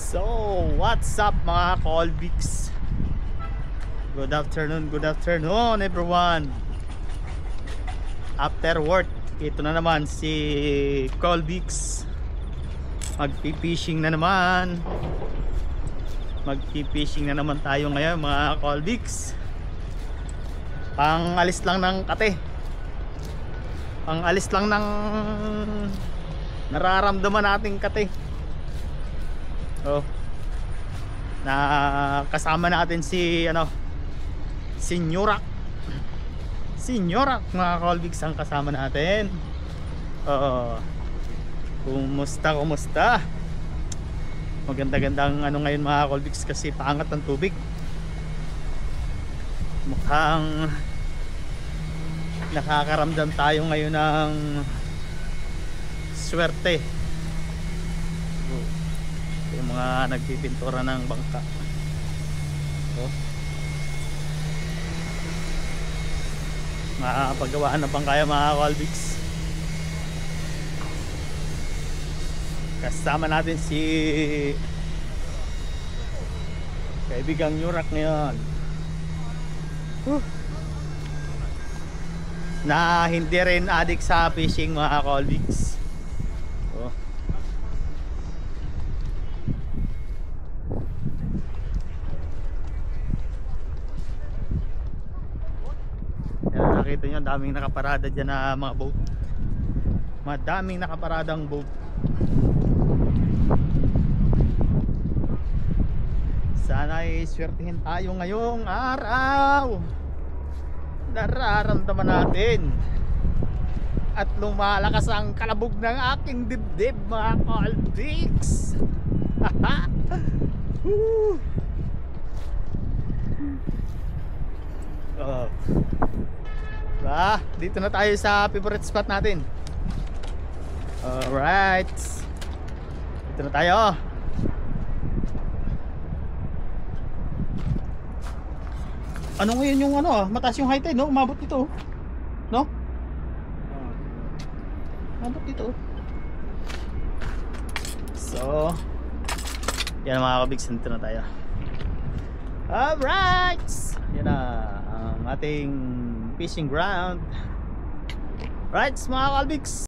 So, what's up mga Colbix? Good afternoon everyone. After work, ito na naman si Colbix. Magpi-fishing na naman. Magpi-fishing na naman tayo ngayon mga Colbix. Pang-alis lang ng kate. Pang-alis lang ng nararamdaman nating kate. Oh. Na kasama natin si Senyorak mga Colbix ang kasama natin. Kumusta? Maganda-gandang ngayon mga Colbix kasi paangat ng tubig. Mukhang nakakaramdam tayo ngayon ng swerte. Yung mga nagpipintura ng bangka. Makakapagawaan ng bangkaya mga Colbix. Kasama natin si kaibigang Nyurak ngayon. Na hindi rin addict sa fishing mga Colbix. Nakita nyo, daming nakaparada dyan na mga boat. Madaming nakaparadang boat. Sana ay swertihin tayo ngayong araw. Nararamdaman natin at lumalakas ang kalabog ng aking dibdib mga Colbix. Dito na tayo sa favorite spot natin. Alright, dito na tayo. Ano ngayon yung mataas yung high tide, no? Umabot dito, no? Umabot dito. So yan mga Colbix, dito na tayo. Alright, yan na ang ating fishing ground. Right mga Colbix.